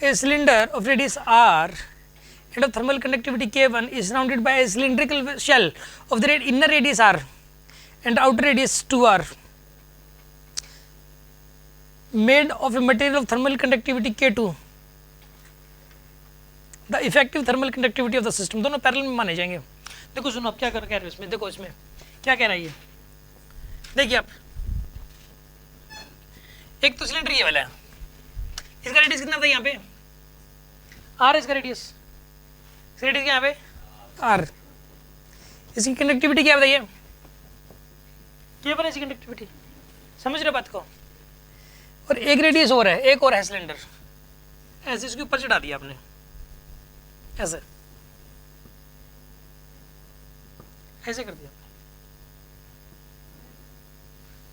A cylinder of radius r and of thermal conductivity K1 is surrounded by a cylindrical shell of the inner radius r and outer radius 2r made of a material of thermal conductivity K2. The effective thermal conductivity of the system, दोनों parallel में माने जाएंगे। देखो सुनो अब क्या कह रहे हो इसमें, देखो इसमें क्या कह रहा है ये, देखिए आप, एक तो सिलेंडर ये वाला है, इसका रेडियस कितना था यहाँ पे r, इसका रेडियस यहाँ पे r, इसकी कंडक्टिविटी क्या बताइए, क्या बना इसकी कंडक्टिविटी, समझ रहे बात को। और एक रेडियस और है, एक और है सिलेंडर, ऐसे इसके ऊपर चढ़ा दिया आपने, ऐसे कर दिया,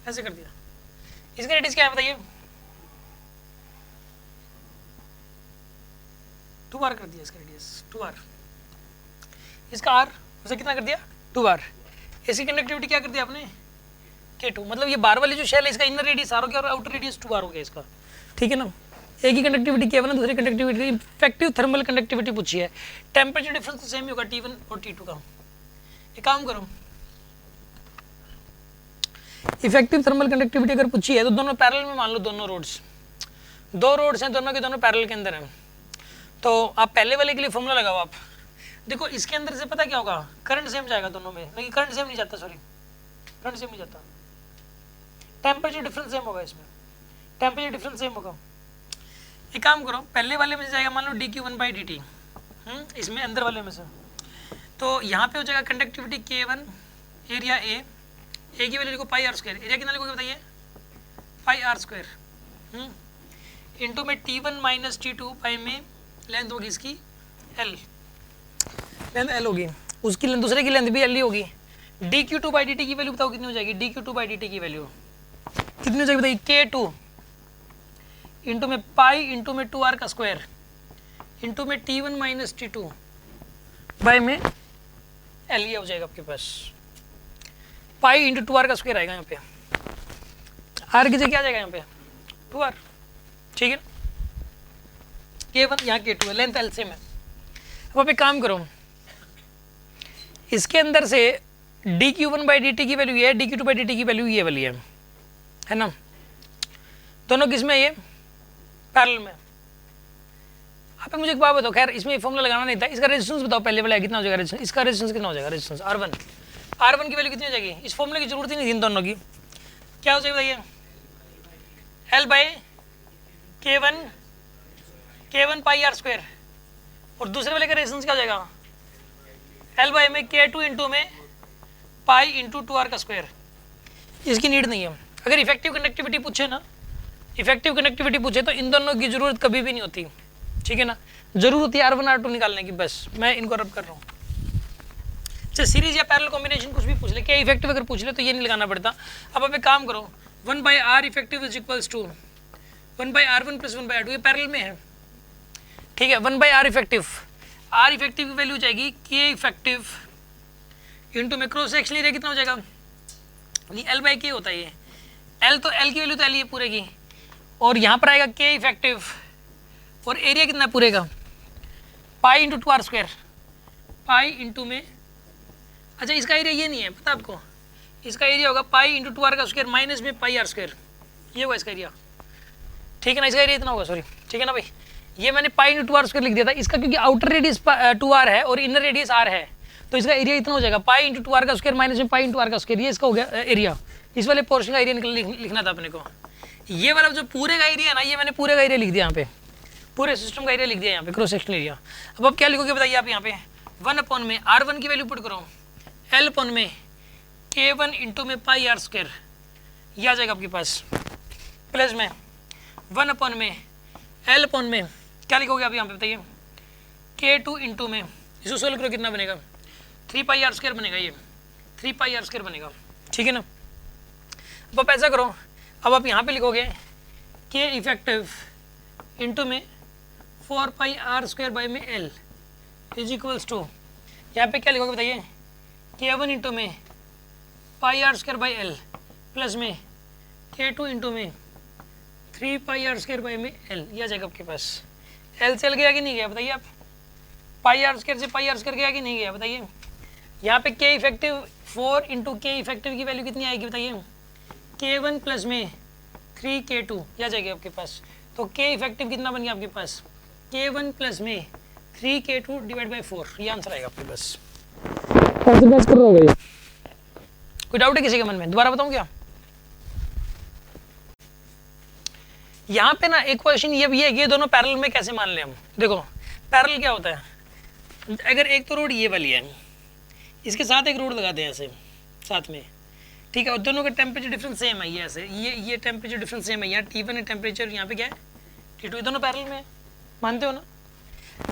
ऐसे कर दिया, इसका रेडियस क्या है बताइए, 2r कर दिया इसका रेडियस, 2r, इसका r उसे कितना कर दिया 2r, इसकी कंडक्टिविटी क्या कर दिया आपने K2, मतलब ये बार वाली जो शेल है इसका इनर रेडियस r हो गया और आउटर रेडियस 2r हो गया इसका, ठीक है ना। एक ही कंडक्टिविटी K1 है, दूसरी कंडक्टिविटी इफेक्टिव थर्मल कंडक्टिविटी पूछी है, टेम्परेचर डिफरेंस तो सेम ही होगा T1 और T2 का। एक काम करो, इफेक्टिव थर्मल कंडक्टिविटी अगर पूछी है तो दोनों पैरेलल में मान लो, दोनों रोड्स, दो रोड्स हैं, दोनों के दोनों पैरेलल के अंदर हैं, तो आप पहले वाले के लिए फॉर्मूला लगाओ आप। देखो इसके अंदर से पता क्या होगा, करंट सेम जाएगा दोनों में, लेकिन करंट सेम नहीं जाता, सॉरी करंट सेम नहीं जाता, टेम्परेचर डिफरेंस सेम होगा, इसमें टेम्परेचर डिफरेंस सेम होगा। एक काम करो, पहले वाले में से जाएगा मान लो dq1/dt, इसमें अंदर वाले में से, तो यहाँ पे हो जाएगा कंडक्टिविटी K1, एरिया ए की वैल्यू लिखो πr², एरिया कितना लिखोगे बताइए πr², इंटू में T1 माइनस T2, पाई में लेंथ होगी इसकी L, लेंथ L होगी, उसकी लेंथ, दूसरे की लेंथ भी L ही होगी। dq2/dt की वैल्यू बताओ कितनी हो जाएगी, dq2/dt की वैल्यू कितनी हो जाएगी बताइए, K2 इंटू में पाई इंटू में 2r का स्क्वायर इंटू में T1 माइनस T2 बाय में L, ये हो जाएगा आपके पास, पाई इंटू 2r का स्क्वायर आएगा यहाँ पे, r की जगह क्या आ जाएगा यहाँ पे 2r, ठीक है। K1 यहाँ K2 है, लेंथ L सेम है। अब आप एक काम करो, इसके अंदर से dq1/dt की वैल्यू ये है, dq2/dt की वैल्यू ये वाली है ना, दोनों किस में, ये पैरेलल में। आप मुझे एक बात बताओ, खैर इसमें फॉर्मूला लगाना नहीं था, इसका रेजिस्टेंस बताओ पहले वाला कितना हो जाएगा रेजिस्टेंस, इसका रेजिस्टेंस कितना हो जाएगा, रेजिस्टेंस R1 की वैल्यू कितनी हो जाएगी, इस फॉर्मूले की जरूरत ही नहीं थी इन दोनों की, क्या हो जाएगा बताइए L/K1 πr², और दूसरे वाले का रेजिस्टेंस क्या हो जाएगा L/में K2 इंटू में पाई इंटू 2r का स्क्वायर, इसकी नीड नहीं है। अगर इफेक्टिव कंडक्टिविटी पूछे ना, इफेक्टिव कंडक्टिविटी पूछे तो इन दोनों की जरूरत कभी भी नहीं होती, ठीक है ना, जरूरत होती है R1 R2 निकालने की, बस मैं इनको रब कर रहा हूँ। चाहे सीरीज या पैरेलल कॉम्बिनेशन कुछ भी पूछ ले, क्या इफेक्टिव अगर पूछ ले तो ये नहीं लगाना पड़ता। अब आप एक काम करो, 1/r effective is equals to 1/r1 plus 1/r2, ये पैरेलल में है, ठीक है। 1/r इफेक्टिव, r इफेक्टिव की वैल्यू जाएगी k इफेक्टिव इंटू में क्रॉस सेक्शन एरिया कितना हो जाएगा, L/K होता है ये, L तो L की वैल्यू तो L ही पूरे की, और यहाँ पर आएगा k इफेक्टिव और एरिया कितना पूरे का pi into 2r², pi into में, अच्छा इसका एरिया ये नहीं है पता आपको, इसका एरिया होगा पाई इंटू 2r का स्क्वायर माइनस में πr², ये होगा इसका एरिया, ठीक है ना, इसका एरिया इतना होगा, सॉरी ठीक है ना भाई, ये मैंने पाई इंटू 2r² लिख दिया था, इसका क्योंकि आउटर रेडियस 2r है और इनर रेडियस r है, तो इसका एरिया इतना हो जाएगा पाई इंटू 2r का स्क्वायर माइनस में पाई इंटू r का स्क्वायर, ये इसका हो गया एरिया। इस वाले पोर्शन का एरिया लिखना था अपने को, ये वाला जो पूरे का एरिया है ना, ये मैंने पूरे का एरिया लिख दिया यहाँ पे, पूरे सिस्टम का एरिया लिख दिया यहाँ पे, क्रॉस सेक्शनल एरिया। अब आप क्या लिखोगे बताइए, आप यहाँ पे 1 में R1 की वैल्यू पुट करो, L में K1 इंटू में πr², ये आ जाएगा आपके पास, प्लस में 1 में L में क्या लिखोगे आप यहाँ पे बताइए, K2 इंटू में, इसको सोल्व करो कितना बनेगा, 3πr² बनेगा, ये 3πr² बनेगा, ठीक है ना। अब आप ऐसा करो, अब आप यहाँ पे लिखोगे K इफेक्टिव इंटू में 4πr² बाई में L इज इक्वल्स टू, यहाँ पे क्या लिखोगे बताइए, K1 इंटू में πr² बाई L प्लस में K2 इंटू में 3πr² बाई में L, ये आ जाएगा आपके पास। एल से एल गया कि नहीं गया बताइए आप, पाई आर स्क्वायर से पाई आर स्क्वायर गया कि नहीं गया बताइए। यहाँ पे के इफेक्टिव 4 इंटू के इफेक्टिव की वैल्यू कितनी आएगी बताइए, K1 प्लस में 3K2 या जाएगा आपके पास, तो के इफेक्टिव कितना बन गया आपके पास, K1 प्लस में 3K2 डिवाइड बाई 4, ये आंसर आएगा आपके पास। आंसर मैच कर रहा होगा ये, कोई डाउट है किसी के मन में, दोबारा बताऊं क्या। यहाँ पे ना एक क्वेश्चन ये भी है, ये दोनों पैरेलल में कैसे मान ले हम। देखो पैरेलल क्या होता है, अगर एक तो रोड ये वाली है, इसके साथ एक रोड लगाते हैं ऐसे साथ में, ठीक है, और दोनों का टेम्परेचर डिफरेंस सेम है, ये ऐसे ये टेम्परेचर डिफरेंस सेम है, यहाँ T1 है टेम्परेचर, यहाँ पे क्या है T2, ये दोनों पैरेलल में है, मानते हो ना।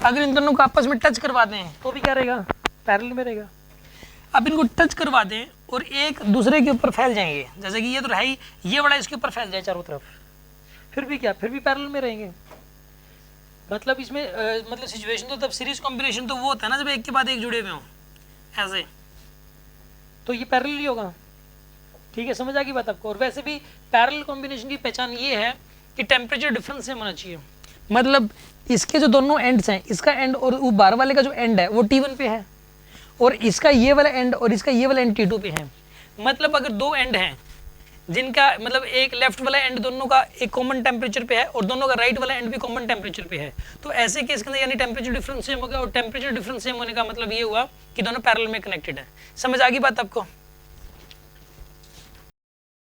अगर इन दोनों को आपस में टच करवा दें तो भी क्या रहेगा, पैरेलल में रहेगा। अब इनको टच करवा दें और एक दूसरे के ऊपर फैल जाएंगे, जैसे कि ये तो है ही, ये बड़ा इसके ऊपर फैल जाए चारों तरफ, फिर भी क्या, फिर भी पैरेलल में रहेंगे। मतलब इसमें मतलब सिचुएशन तो तब सीरीज कॉम्बिनेशन तो वो होता है ना जब एक के बाद एक जुड़े हुए हों ऐसे, तो ये पैरेलल ही होगा, ठीक है, समझ आ गई बात आपको। और वैसे भी पैरेलल कॉम्बिनेशन की पहचान ये है कि टेम्परेचर डिफरेंस सेम होना चाहिए, मतलब इसके जो दोनों एंड्स हैं, इसका एंड और वो बाहर वाले का जो एंड है वो T1 पे है, और इसका ये वाला एंड और इसका ये वाला एंड T2 पे है। मतलब अगर दो एंड हैं जिनका मतलब एक लेफ्ट वाला एंड दोनों का एक कॉमन टेम्परेचर पे है और दोनों का राइट वाला एंड भी कॉमन टेम्परेचर पे है, तो ऐसे केस के अंदर यानी टेम्परेचर डिफरेंस सेम हो गया, और टेम्परेचर डिफरेंस सेम होने का मतलब ये हुआ कि दोनों पैरेलल में कनेक्टेड है। समझ आ गई बात आपको।